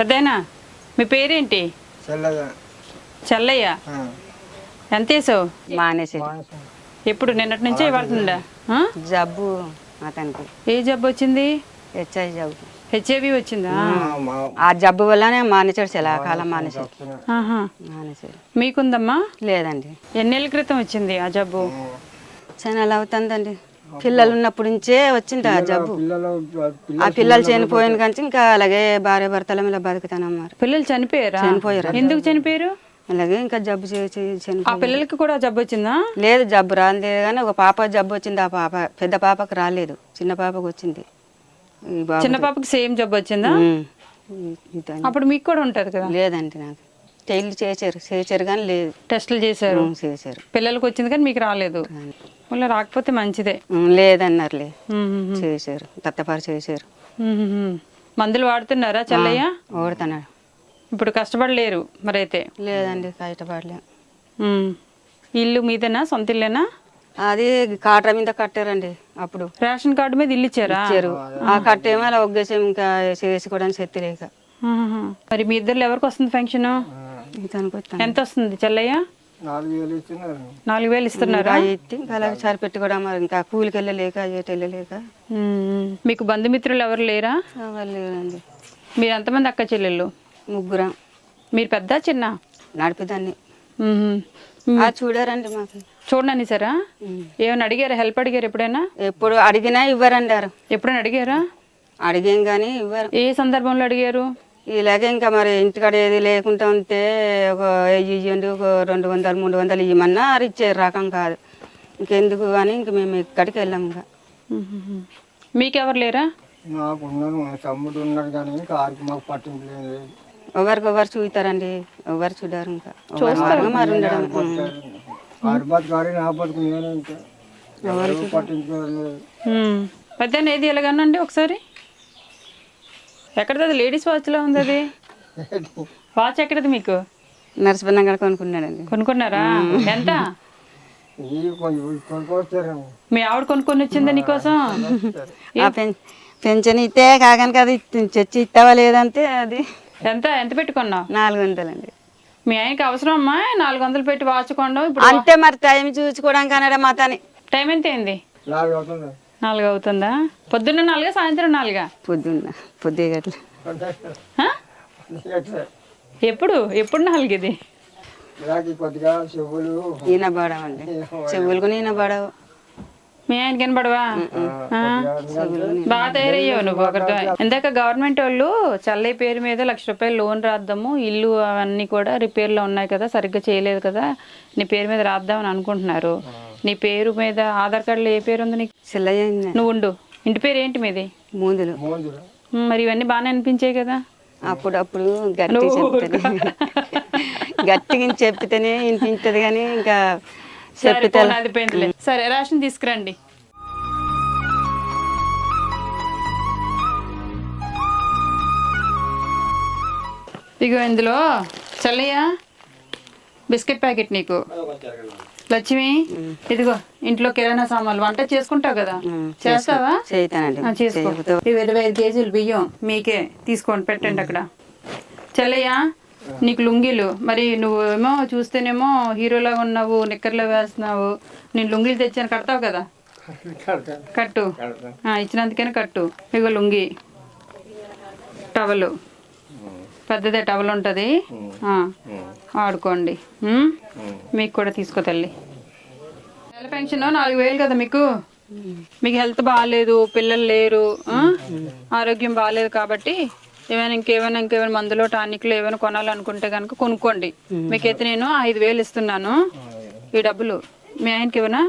పెద్దయినా మీ పేరేంటి? చెల్లయ్య. ఎంత వేసావు? మానేసి ఎప్పుడు నిన్నటి నుంచే పడుతుందా? జబ్బు అతనికి. ఏ జబ్బు వచ్చింది? హెచ్ఐవి జబ్బు. హెచ్ఐవి వచ్చిందా? ఆ జబ్బు వల్లనే మానేశాడు, చాలా కాలం మానేశాడు. మానేశాడు. మీకుందమ్మా? లేదండి. ఎన్నేళ్ళ క్రితం వచ్చింది ఆ జబ్బు? చాలా నెల అవుతుందండి. పిల్లలు ఉన్నప్పటి నుంచే వచ్చింది ఆ జబ్బు. ఆ పిల్లలు చనిపోయిన కానీ ఇంకా అలాగే భార్య భర్తల మీద బతుకుతానమ్మారు. పిల్లలు చనిపోయారా? చనిపోయారు. ఎందుకు చనిపోయారు? అలాగే ఇంకా జబ్బు చేసి ఆ పిల్లలకి కూడా జబ్బు వచ్చిందా? లేదు, జబ్బు రాలేదు కానీ ఒక పాప జబ్బు వచ్చింది. ఆ పాప పెద్ద పాపకు రాలేదు, చిన్న పాపకు వచ్చింది. చిన్న పాపకి సేమ్ జబ్బు వచ్చిందా? అప్పుడు మీకు కూడా ఉంటది కదా? లేదండి, నాకు టెయిల్ చేశారు కానీ లేదు. టెస్టులు చేశారు? చేశారు. పిల్లలకి వచ్చింది కానీ మీకు రాలేదు. మళ్ళీ రాకపోతే మంచిదే. లేదన్నారులే, చేశారు, తత్తపారు చేశారు. మందులు వాడుతున్నారా చెల్లయ్య? వాడుతున్నాడు. ఇప్పుడు కష్టపడలేరు మరైతే? లేదండి, కష్టపడలే. ఇల్లు మీదేనా? సొంత ఇల్లేనా? అది కాటా మీద కట్టారండి. అప్పుడు రేషన్ కార్డు మీద ఇల్లు ఇచ్చారా? ఇచ్చారు. ఆ కట్టేమో అలా ఒగ్గేసాం, ఇంకా చేసుకోవడానికి శక్తి లేక. మరి మీ ఇద్దరు ఎవరికి వస్తుంది పెన్షన్? ఎంత వస్తుంది చెల్లయ్య? 4,000 ఇస్తున్నారా? ఇంకా అలాగే సరిపెట్టుకోవడం, ఇంకా కూలికి వెళ్ళలేక ఎటు వెళ్ళలేక. మీకు బంధుమిత్రులు ఎవరు లేరా? లేదండి. మీరు ఎంతమంది అక్క చెల్లెళ్ళు? ముగ్గురం. మీరు పెద్ద చిన్న? నడిపిదాన్ని. చూడారండి మాకు. చూడండి సరా. ఏమైనా అడిగారా? హెల్ప్ అడిగారు ఎప్పుడైనా? ఎప్పుడు అడిగినా ఇవ్వరండి. ఎప్పుడైనా అడిగారా? అడిగాం కానీ ఇవ్వరు. ఏ సందర్భంలో అడిగారు? ఇలాగే ఇంకా మరి ఇంటికాడ ఏది లేకుండా ఉంటే ఒక 1000 ఇవ్వండి, ఒక 200 300 ఇవ్వమన్నా అది ఇచ్చే రకం కాదు. ఇంకెందుకు అని ఇంక మేము ఇక్కడికి వెళ్ళాము. ఇంకా మీకెవరు లేరా? తమ్ముడు ఉన్నాడు కానీ మాకు పట్టింపు లేదు. ఎవరికొవరు చూస్తారండి, ఎవరు చూడారు. ఇంకా మరి ఉండడం పెద్ద ఏది ఎలాగనండి ఒకసారి? ఎక్కడది? లేడీస్ వాచ్లో ఉంది అది. వాచ్ ఎక్కడది మీకు? నరసింహ కొనుక్కున్నాడండి. కొనుక్కున్నారా? ఎంత? మీ ఆవిడ కొనుక్కొని వచ్చిందా నీకోసం? పెన్షన్ ఇస్తే కాకని అది చచ్చి ఇస్తావా లేదంటే అది. ఎంత ఎంత పెట్టుకున్నావు? 400 అండి. మీ ఆయనకి అవసరం అమ్మా 400 పెట్టి వాచ్ కొండం? ఇప్పుడు అంటే మరి టైం చూసుకోవడానికి అన్నాడా మాతని. టైం ఎంత అయింది? 4 అవుతుందా? పొద్దున్న 4, సాయంత్రం 4? పొద్దుగట్ల. ఎప్పుడు 4 ఇది? ఈయన పడవండి, చెవులకు నేను పడవు. మీ ఆయనకి వినపడవా? బాగా తయారయ్యావు నువ్వు ఒకరితో. ఇందాక గవర్నమెంట్ వాళ్ళు చెల్లయ్య పేరు మీద 1,00,000 రూపాయలు లోన్ రాద్దాము, ఇల్లు అవన్నీ కూడా రిపేర్లో ఉన్నాయి కదా, సరిగ్గా చేయలేదు కదా, నీ పేరు మీద రాద్దామని అనుకుంటున్నారు. నీ పేరు మీద ఆధార్ కార్డులో ఏ పేరు ఉంది నీకు? చెల్లయ్య. నువ్వు ఉండు. ఇంటి పేరు ఏంటి మీది? మూందులు. మరి ఇవన్నీ బాగానే అనిపించాయి కదా? అప్పుడప్పుడు గట్టిగా చెప్తేనే వినిపించదు కానీ ఇంకా చెప్తే. సరే రేషన్ తీసుకురండి. ఇగో ఇందులో చెల్లయ్య బిస్కెట్ ప్యాకెట్ నీకు. లక్ష్మి ఇదిగో ఇంట్లో కిరాణా సామాన్లు. వంట చేసుకుంటావు కదా, చేస్తావా? చేసుకో. 25 కేజీలు బియ్యం మీకే తీసుకోండి, పెట్టండి అక్కడ. చెల్లయ్య నీకు లుంగీలు. మరి నువ్వేమో చూస్తేనేమో హీరోలాగా ఉన్నావు, నిక్కర్లో వేస్తున్నావు. నేను లుంగీలు తెచ్చాను, కడతావు కదా? కట్టు. ఇచ్చినందుకైనా కట్టు. ఇగో లుంగి, టవలు, పెద్దదే టవల్ ఉంటుంది, ఆడుకోండి. మీకు కూడా తీసుకో తల్లి. నెల పెన్షన్ 4,000 కదా మీకు. మీకు హెల్త్ బాగాలేదు, పిల్లలు లేరు, ఆరోగ్యం బాగాలేదు కాబట్టి ఇంకేమైనా మందులో టానిక్లు ఏమైనా కొనాలనుకుంటే కనుక కొనుక్కోండి. మీకైతే నేను 5,000 ఇస్తున్నాను. ఈ డబ్బులు మీ ఆయనకి ఇవ్వనా?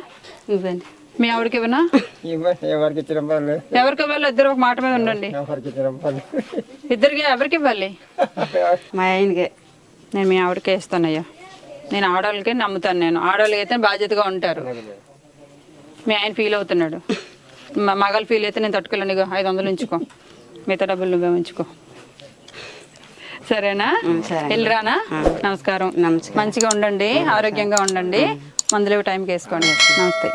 ఇవ్వండి. మీ ఆవిడకి ఇవ్వనా? ఎవరికి ఇవ్వాలి? ఇద్దరు ఒక మాట మీద ఉండండి. ఇద్దరికి ఎవరికి ఇవ్వాలి? మా ఆయనకే. నేను మీ ఆవిడకే ఇస్తానయ్యా. నేను ఆడవాళ్ళకే నమ్ముతాను. నేను ఆడవాళ్ళకి అయితే బాధ్యతగా ఉంటారు. మీ ఆయన ఫీల్ అవుతున్నాడు, మగాళ్ళు ఫీల్ అయితే నేను తట్టుకెళ్ళండి. 500 ఉంచుకో, మిగతా డబ్బులు నువ్వే ఉంచుకో. సరేనా? వెళ్ళిరానా? నమస్కారం. మంచిగా ఉండండి, ఆరోగ్యంగా ఉండండి, మందులు టైంకి వేసుకోండి. నమస్తే.